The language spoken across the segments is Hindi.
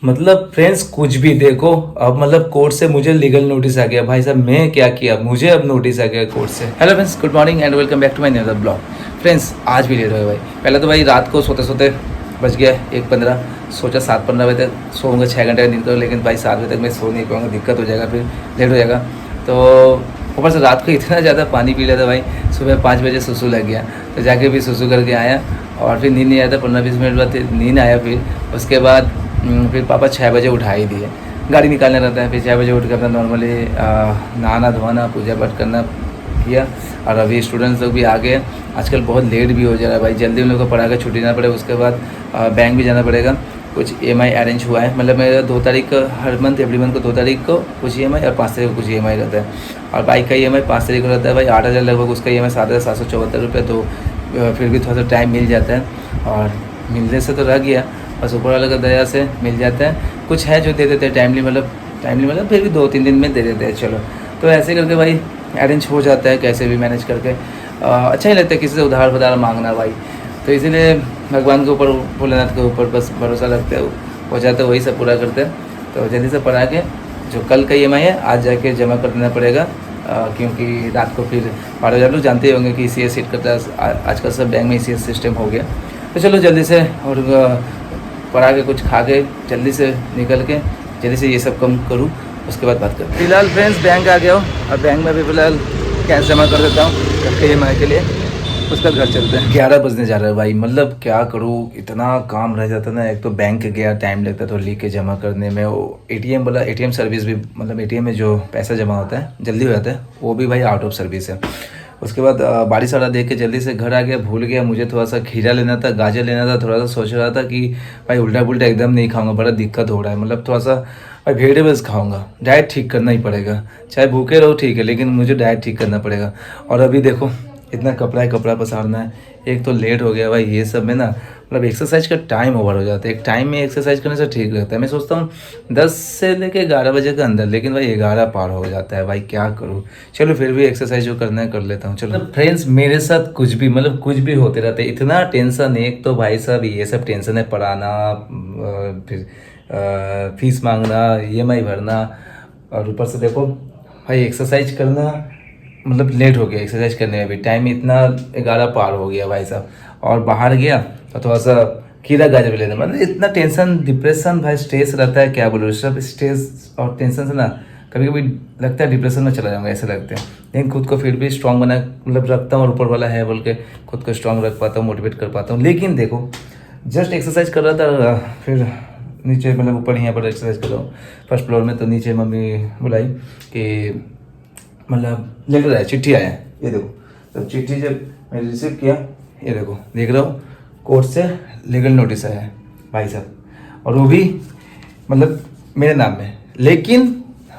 मतलब फ्रेंड्स कुछ भी देखो, अब मतलब कोर्ट से मुझे लीगल नोटिस आ गया। भाई साहब मैं क्या किया, मुझे अब नोटिस आ गया कोर्ट से। Hello friends, good morning and welcome back to my new blog. Friends आज भी लेट हो गए भाई। पहले तो भाई रात को सोते सोते बज गया 1:15। सोचा 7:15 बजे तक सोऊंगा, 6 घंटे का नींद करो, लेकिन भाई 7 बजे तक मैं सो नहीं पाऊंगा, दिक्कत हो जाएगा, फिर लेट हो जाएगा। तो ऊपर से रात को इतना ज़्यादा पानी पी लिया था भाई, सुबह 5 बजे सुसु लग गया। तो जाके भी सुसु करके आया और फिर नींद नहीं आया था। 15-20 मिनट बाद नींद आया। फिर उसके बाद फिर पापा 6 बजे उठा ही दिए, गाड़ी निकालने रहता है। फिर 6 बजे उठ कर अपना नॉर्मली नहाना धोना पूजा पाठ करना किया। और अभी स्टूडेंट्स लोग भी आ गए। आजकल बहुत लेट भी हो जा रहा है भाई, जल्दी उन लोग को पढ़ा कर छुट्टी ना पड़े। उसके बाद बैंक भी जाना पड़ेगा। कुछ EMI अरेंज हुआ है, मतलब मेरा 2 तारीख को हर मंथ, एवरी मंथ को 2 तारीख को कुछ EMI और 5 तारीख को कुछ EMI रहता है। और बाइक का EMI 5 तारीख को रहता है भाई, 8,000 लगभग उसका EMI, 7,774 रुपये। तो फिर भी थोड़ा सा टाइम मिल जाता है, और मिलने से तो रह गया, बस ऊपर वाले का दया से मिल जाता है। कुछ है जो दे देते हैं टाइमली, मतलब फिर भी 2-3 दिन में दे देते हैं। चलो तो ऐसे करके भाई अरेंज हो जाता है, कैसे भी मैनेज करके। अच्छा ही लगता है किसी से उधार मांगना भाई। तो इसीलिए भगवान के ऊपर, भोलेनाथ के ऊपर बस भरोसा रखते हो, हो जाता है, वही सब पूरा करते हैं। तो जल्दी से पढ़ा के जो कल का EMI है आज जाके जमा कर देना पड़ेगा, क्योंकि रात को फिर 12,000 लोग जानते ही होंगे कि ECS सीट करता है आजकल सब बैंक में, ECS सिस्टम हो गया। तो चलो जल्दी से और पढ़ा के कुछ खा के जल्दी से निकल के जल्दी से ये सब कम करूँ, उसके बाद बात करूँ। फिलहाल फ्रेंड्स बैंक आ गया हूँ, और बैंक में भी फिलहाल कैश जमा कर देता हूँ EMI के लिए, उसका घर चलते हैं। 11 बजने जा रहा है भाई, मतलब क्या करूँ, इतना काम रह जाता ना। एक तो बैंक गया, टाइम लगता तो लिख के जमा करने में। वो ATM वाला, ATM सर्विस भी, मतलब ATM में जो पैसा जमा होता है जल्दी हो जाता है, वो भी भाई आउट ऑफ सर्विस है। उसके बाद बारिश वाला देख के जल्दी से घर आ गया। भूल गया मुझे थोड़ा सा खीरा लेना था, गाजर लेना था। थोड़ा सा सोच रहा था कि भाई उल्टा पुल्टा एकदम नहीं खाऊंगा, बड़ा दिक्कत हो रहा है। मतलब थोड़ा सा भाई वेजिटेबल्स खाऊंगा, डाइट ठीक करना ही पड़ेगा। चाहे भूखे रहो ठीक है, लेकिन मुझे डाइट ठीक करना पड़ेगा। और अभी देखो इतना कपड़ा पसारना है, एक तो लेट हो गया भाई। ये सब में ना मतलब एक्सरसाइज का टाइम ओवर हो जाता है। एक टाइम में एक्सरसाइज करने से ठीक रहता है। मैं सोचता हूँ 10 से लेके 11 बजे के अंदर, लेकिन भाई 11 पार हो जाता है भाई, क्या करूँ। चलो फिर भी एक्सरसाइज जो करना है कर लेता हूँ। चलो फ्रेंड्स, मेरे साथ कुछ भी मतलब कुछ भी होते रहते हैं, इतना टेंशन। एक तो भाई साहब ये सब टेंशन है, पढ़ाना, फिर फीस मांगना, EMI भरना, और ऊपर से देखो भाई एक्सरसाइज करना, मतलब लेट हो गया एक्सरसाइज करने में भी। टाइम इतना 11 पार हो गया भाई साहब। और बाहर गया तो थोड़ा सा खीरा गाजर भी लेना, मतलब इतना टेंशन, डिप्रेशन भाई, स्ट्रेस रहता है, क्या बोलूँ। सब स्ट्रेस और टेंशन से ना कभी कभी लगता है डिप्रेशन में चला जाऊँगा, ऐसे लगते हैं। लेकिन खुद को फिर भी स्ट्रांग बना मतलब रखता हूँ, और ऊपर वाला है बोल के खुद को स्ट्रांग रख पाता हूँ, मोटिवेट कर पाता हूँ। लेकिन देखो जस्ट एक्सरसाइज कर रहा था, फिर नीचे मतलब ऊपर यहाँ पर एक्सरसाइज कर रहा हूँ फर्स्ट फ्लोर में, तो नीचे मम्मी बुलाई कि मतलब लिख रहा है, चिट्ठी आया है, ये देखो। तो चिट्ठी जब मैंने रिसीव किया, ये देखो देख रहा हूँ, कोर्ट से लीगल नोटिस आया है भाई साहब, और वो भी मतलब मेरे नाम में। लेकिन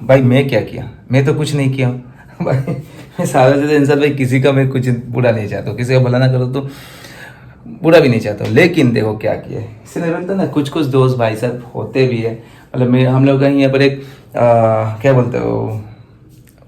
भाई मैं क्या किया, मैं तो कुछ नहीं किया हूँ भाई। मैं सारा से इंसान भाई, किसी का मैं कुछ बुरा नहीं चाहता हूँ, किसी का भला ना करो तो बुरा भी नहीं चाहता हूँ। लेकिन देखो क्या किया है, इसलिए लगता है ना कुछ कुछ दोस्त भाई साहब होते भी है। मतलब मैं, हम लोग का यहाँ पर एक क्या बोलते हो,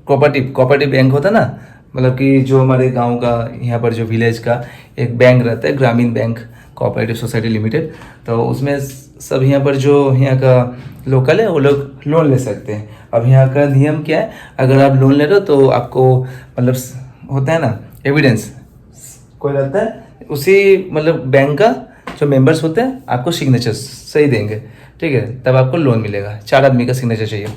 कोऑपरेटिव बैंक होता है ना, मतलब कि जो हमारे गांव का, यहाँ पर जो विलेज का एक बैंक रहता है, ग्रामीण बैंक कोऑपरेटिव सोसाइटी लिमिटेड। तो उसमें सब यहाँ पर जो यहाँ का लोकल है वो लोग लोन ले सकते हैं। अब यहाँ का नियम क्या है, अगर आप लोन ले रहे हो तो आपको मतलब होता है ना एविडेंस, कोई रहता है उसी मतलब बैंक का जो मेंबर्स होते हैं आपको सिग्नेचर सही देंगे, ठीक है, तब आपको लोन मिलेगा। 4 आदमी का सिग्नेचर चाहिए।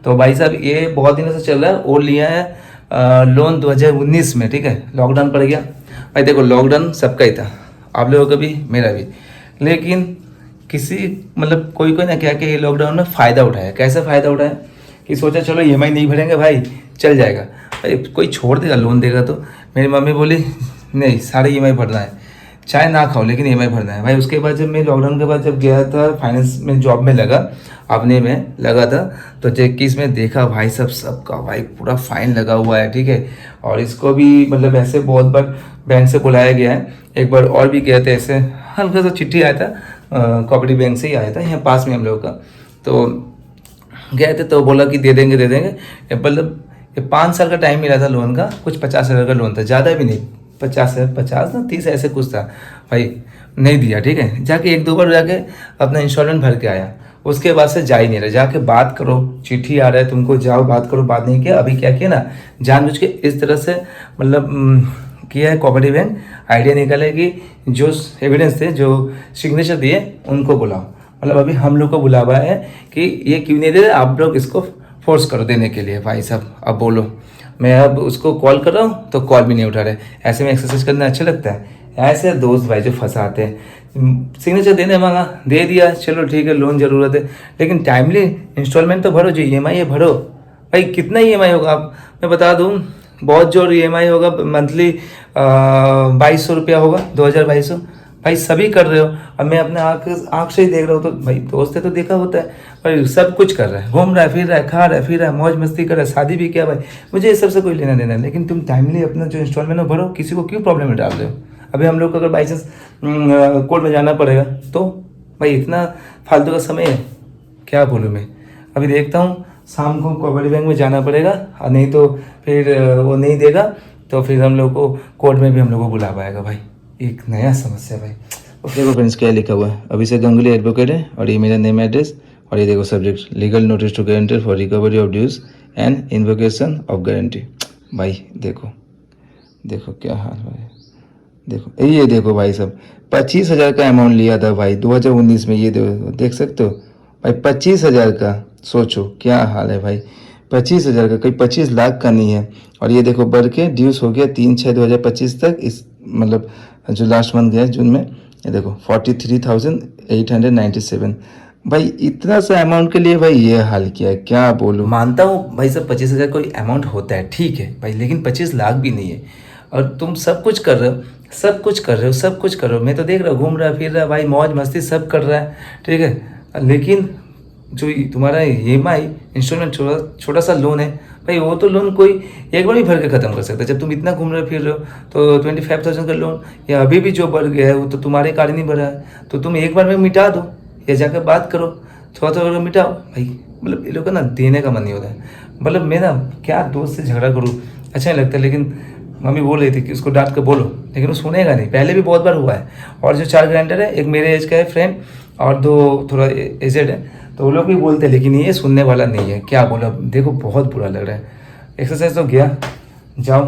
तो भाई साहब ये बहुत दिनों से चल रहा है, और लिया है लोन 2019 में, ठीक है। लॉकडाउन पड़ गया भाई, देखो लॉकडाउन सबका ही था, आप लोगों का भी मेरा भी। लेकिन किसी मतलब कोई कोई ना क्या कि ये लॉकडाउन में फ़ायदा उठाया। कैसे फ़ायदा उठाया कि सोचा चलो EMI नहीं भरेंगे भाई, चल जाएगा भाई, कोई छोड़ देगा लोन देगा। तो मेरी मम्मी बोली नहीं, सारे EMI भरना है, चाहे ना खाओ लेकिन EMI भरना है भाई। उसके बाद जब मैं लॉकडाउन के बाद जब गया था फाइनेंस में जॉब में लगा, अपने में लगा था, तो 21 में देखा भाई सब सबका भाई पूरा फाइन लगा हुआ है, ठीक है। और इसको भी मतलब ऐसे बहुत बार बैंक से बुलाया गया है। एक बार और भी गए थे, ऐसे हल्का सा चिट्ठी आया था, कोऑपरेटिव बैंक से ही आया था, यहाँ पास में हम लोग का। तो गए थे तो बोला कि दे देंगे। मतलब 5 साल का टाइम मिला था लोन का, कुछ 50,000 का लोन था, ज़्यादा भी नहीं, 50 ना 30 ऐसे कुछ था भाई। नहीं दिया, ठीक है। जाके 1-2 बार जाके अपना इंस्टॉलमेंट भर के आया। उसके बाद से जा ही नहीं रहा। जाके बात करो, चिट्ठी आ रहा है तुमको, जाओ बात करो, बात नहीं किया। अभी क्या किया ना, जानबूझ के इस तरह से मतलब किया है कोऑपरेटिव बैंक, आइडिया निकाले कि जो एविडेंस थे, जो सिग्नेचर दिए उनको बुलाओ। मतलब अभी हम लोग को बुलावा है कि ये क्यों नहीं दे रहे, आप लोग इसको फोर्स करो देने के लिए। भाई साहब अब बोलो, मैं अब उसको कॉल कर रहा हूँ तो कॉल भी नहीं उठा रहे। ऐसे में एक्सरसाइज करना अच्छा लगता है? ऐसे दोस्त भाई जो फंसाते हैं। सिग्नेचर देने मांगा, दे दिया, चलो ठीक है, लोन ज़रूरत है, लेकिन टाइमली इंस्टॉलमेंट तो भरो, जो EMI है भरो। भाई कितना EMI होगा आप, मैं बता दूँ, बहुत जोर EMI होगा मंथली 2200 रुपया होगा, 2200। भाई सभी कर रहे हो, अब मैं अपने आँख से ही देख रहा हूँ, तो भाई दोस्त है तो देखा होता है। भाई सब कुछ कर रहा है, घूम रहा है, फिर रहा है, खा रहा है, फिर रहा है, मौज मस्ती कर रहा है, शादी भी किया। भाई मुझे इस सब से कोई लेना देना है, लेकिन तुम टाइमली अपना जो इंस्टॉलमेंट है भरो, किसी को क्यों प्रॉब्लम में डाल रहे हो? अभी हम लोग को अगर बाई चांस कोर्ट में जाना पड़ेगा तो भाई इतना फालतू का समय है, क्या बोलूँ मैं। अभी देखता हूँ शाम को कोऑपरेटिव बैंक में जाना पड़ेगा, और नहीं तो फिर वो नहीं देगा तो फिर हम लोग को कोर्ट में भी हम लोग को बुला पाएगा। भाई एक नया समस्या भाई। देखो फ्रेंड्स क्या लिखा हुआ है, अभिषेक गंगुली एडवोकेट है, और ये मेरा नेम एड्रेस, और ये देखो subject legal notice to guarantor for recovery of dues and invocation of guarantee. भाई देखो देखो क्या हाल भाई, देखो ये देखो भाई साहब 25,000 का अमाउंट लिया था भाई 2019 में, ये देख सकते हो भाई 25,000 का। सोचो क्या हाल है भाई, 25,000 का, कोई 25 लाख का नहीं है। और ये देखो बढ़ के ड्यूस हो गया 3/6/2025 तक, इस मतलब जो लास्ट मंथ गया जून में, ये देखो 43,897। भाई इतना सा अमाउंट के लिए भाई ये हाल किया है, क्या बोलूँ। मानता हूँ भाई साहब 25,000 कोई अमाउंट होता है, ठीक है भाई, लेकिन 25 लाख भी नहीं है। और तुम सब कुछ कर रहे हो, सब कुछ कर रहे हो, सब कुछ कर रहे हो, मैं तो देख रहा हूँ, घूम रहा फिर रहा भाई, मौज मस्ती सब कर रहा है, ठीक है, लेकिन जो तुम्हारा EMI इंस्टॉलमेंट छोटा सा लोन है भाई, वो तो लोन कोई एक बार भी भर के ख़त्म कर सकता है। जब तुम इतना घूम रहे फिर रहे हो तो 25,000 का लोन, या अभी भी जो बढ़ गया है वो तो तुम्हारे कारण नहीं बढ़ा है, तो तुम एक बार में मिटा दो, या जाकर बात करो, थोड़ा मिटाओ भाई। मतलब ये लोग का ना देने का मन नहीं होता है। मतलब मैं ना क्या दोस्त से झगड़ा करूँ, अच्छा नहीं लगता, लेकिन मम्मी बोल रही थी कि उसको डांट के बोलो, लेकिन वो सुनेगा नहीं। पहले भी बहुत बार हुआ है। और जो 4 गारंटर है, एक मेरे एज का है फ्रेंड, और 2 थोड़ा एजेड है, तो वो लोग भी बोलते हैं, लेकिन ये सुनने वाला नहीं है। क्या बोला, देखो बहुत बुरा लग रहा है। एक्सरसाइज तो गया, जाओ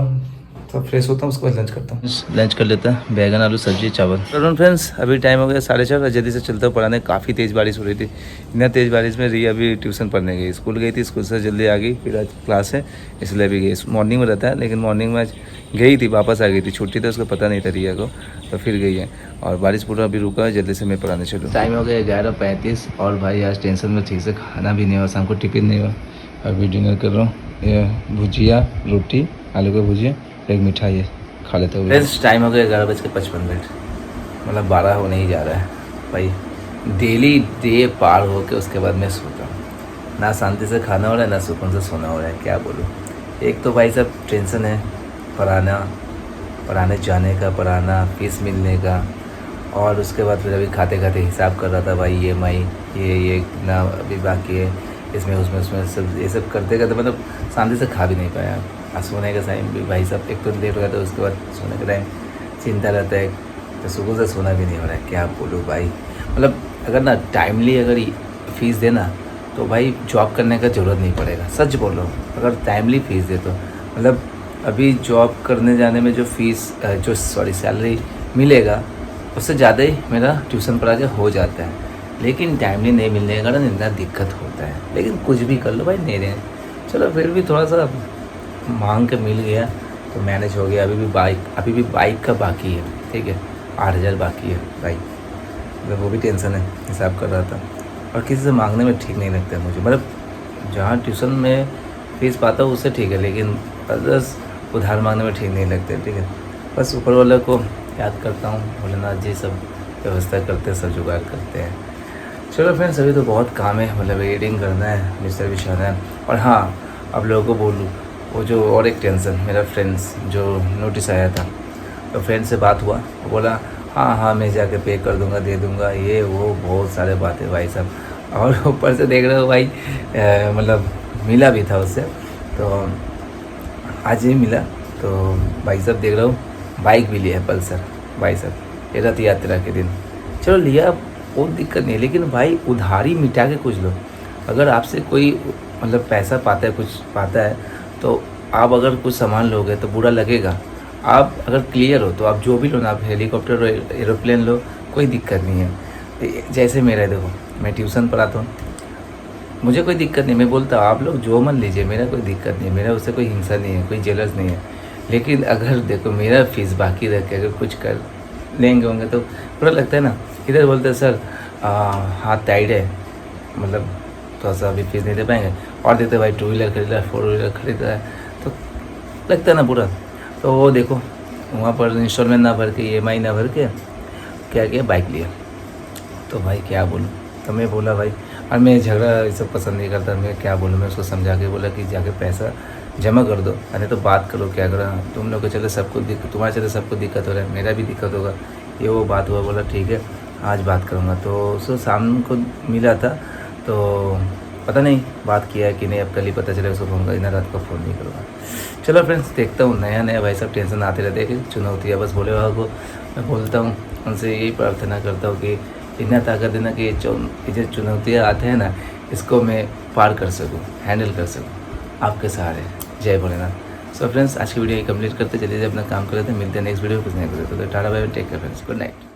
तो फ्रेश होता हूँ, उसके बाद लंच करता हूँ। लंच कर लेता है, बैगन आलू सब्जी चावल। चलो फ्रेंड्स, अभी टाइम हो गया 4:30, जल्दी से चलता हूँ पढ़ाने। काफ़ी तेज़ बारिश हो रही थी, इतना तेज़ बारिश में रिया अभी ट्यूशन पढ़ने गई, स्कूल गई थी, स्कूल से जल्दी आ गई, फिर आज क्लास है इसलिए भी गई। मॉर्निंग में रहता है, लेकिन मॉर्निंग में आज गई थी, वापस आ गई थी, छुट्टी था उसको पता नहीं था रिया को, तो फिर गई है। और बारिश पूरा अभी रुका है, जल्दी से मैं पढ़ाने चलूँ। टाइम हो गया 11:35, और भाई आज टेंशन में ठीक से खाना भी नहीं हुआ, शाम को टिफिन नहीं हुआ। अभी डिनर कर रहा हूँ, ये भुजिया, रोटी, आलू का भुजिया, एक मिठाई है, खा लेते हुए। फ्रेंड्स टाइम हो गया 11:55, मतलब 12 होने ही जा रहा है भाई। डेली डे पार हो के उसके बाद मैं सोता हूँ, ना शांति से खाना हो रहा है, ना सुकून से सोना हो रहा है, क्या बोलूँ। एक तो भाई सब टेंशन है पढ़ाने जाने का, पढ़ाना, फीस मिलने का, और उसके बाद फिर अभी खाते खाते हिसाब कर रहा था भाई, EMI ये कितना अभी बाकी है, इसमें उसमें सब ये सब करते करते मतलब शांति से खा भी नहीं पाया। और सोने का टाइम भी भाई साहब एक तो लेट हो गया था, उसके बाद सोने का टाइम चिंता रहता है, तो सुकून से सोना भी नहीं हो रहा है, क्या बोलूँ भाई। मतलब अगर ना टाइमली अगर फीस देना तो भाई जॉब करने का ज़रूरत नहीं पड़ेगा, सच बोल रहा हूँ। अगर टाइमली फीस दे तो मतलब अभी जॉब करने जाने में जो सैलरी मिलेगा उससे ज़्यादा ही मेरा ट्यूशन पढ़ा के हो जाता है, लेकिन टाइमली नहीं मिलने के कारण इतना दिक्कत होता है। लेकिन कुछ भी कर लो भाई, नहीं दें, चलो फिर भी थोड़ा सा मांग के मिल गया तो मैनेज हो गया। अभी भी बाइक का बाकी है, ठीक है, 8,000 बाकी है भाई, मतलब वो भी टेंशन है, हिसाब कर रहा था। और किसी से मांगने में ठीक नहीं लगता है मुझे, मतलब जहाँ ट्यूशन में फीस पाता हूँ उससे ठीक है, लेकिन अदर्स उधार मांगने में ठीक नहीं लगते, ठीक है। बस ऊपर वाले को याद करता हूँ, भोलेनाथ जी सब व्यवस्था करते हैं, सब जुगाड़ करते हैं। चलो फ्रेंड्स, अभी तो बहुत काम है, मतलब एडिटिंग करना है, मिस्टर बिछाना है। और हाँ, अब लोगों को बोलूँ, वो जो और एक टेंशन, मेरा फ्रेंड्स जो नोटिस आया था, तो फ्रेंड से बात हुआ, वो बोला हाँ मैं जाके पे कर दूंगा, दे दूंगा, ये वो बहुत सारे बातें भाई साहब। और ऊपर से देख रहे हो भाई, मतलब मिला भी था उससे, तो आज ही मिला, तो भाई साहब देख रहा हूँ बाइक भी लिया है, पल्सर भाई साहब, ये रथ यात्रा के दिन। चलो लिया, वो दिक्कत नहीं है, लेकिन भाई उधारी मिटा के कुछ लो। अगर आपसे कोई मतलब पैसा पाता है, कुछ पाता है, तो आप अगर कुछ सामान लोगे तो बुरा लगेगा। आप अगर क्लियर हो तो आप जो भी लो ना, आप हेलीकॉप्टर लो, एरोप्लेन लो, कोई दिक्कत नहीं है। जैसे मेरा है, देखो मैं ट्यूशन पढ़ाता हूँ, मुझे कोई दिक्कत नहीं, मैं बोलता हूँ आप लोग जो मन लीजिए, मेरा कोई दिक्कत नहीं है, मेरा उससे कोई हिंसा नहीं है, कोई जेलस नहीं है। लेकिन अगर देखो मेरा फीस बाकी रख के अगर कुछ कर लेंगे होंगे तो बुरा लगता है ना। इधर बोलते हैं सर हाथ टाइट है, मतलब थोड़ा सा अभी फीस नहीं दे पाएंगे, और देते भाई 2 व्हीलर खरीदा है, 4 व्हीलर खरीदा है, तो लगता है ना बुरा। तो वो देखो वहाँ पर इंस्टॉलमेंट ना भर के, EMI ना भर के क्या किया, बाइक लिया। तो भाई क्या बोलूँ, तो मैं बोला भाई, और मैं झगड़ा ये सब पसंद नहीं करता, मैं क्या बोलूँ, मैं उसको समझा के बोला कि जाके पैसा जमा कर दो, अरे तो बात करो क्या करा, तुम लोग को चले सबको तुम्हारे चले सबको दिक्कत हो रहा है, मेरा भी दिक्कत होगा, ये वो बात हुआ। बोला ठीक है आज बात करूँगा। तो उसको शाम को मिला था, तो पता नहीं बात किया है कि नहीं, अब कल ही पता चले। उसको फ़ोन कर, इतना रात को फ़ोन नहीं करूँगा। चलो फ्रेंड्स, देखता हूँ, नया नया भाई सब टेंशन आते रहते हैं, चुनौतियाँ, बस भोले बाबा को मैं बोलता हूँ, उनसे यही प्रार्थना करता हूँ कि इतना ताकत देना कि ये जो चुनौतियाँ आते हैं ना, इसको मैं पार कर सकूँ, हैंडल कर सकूँ आपके सहारे। जय भोलेनाथ। सो फ्रेंड्स, आज की वीडियो कंप्लीट करते चलिए, अपना काम कर रहे थे, मिलते हैं नेक्स्ट वीडियो कुछ नहीं करते। तो tata bye bye, take care friends, good night.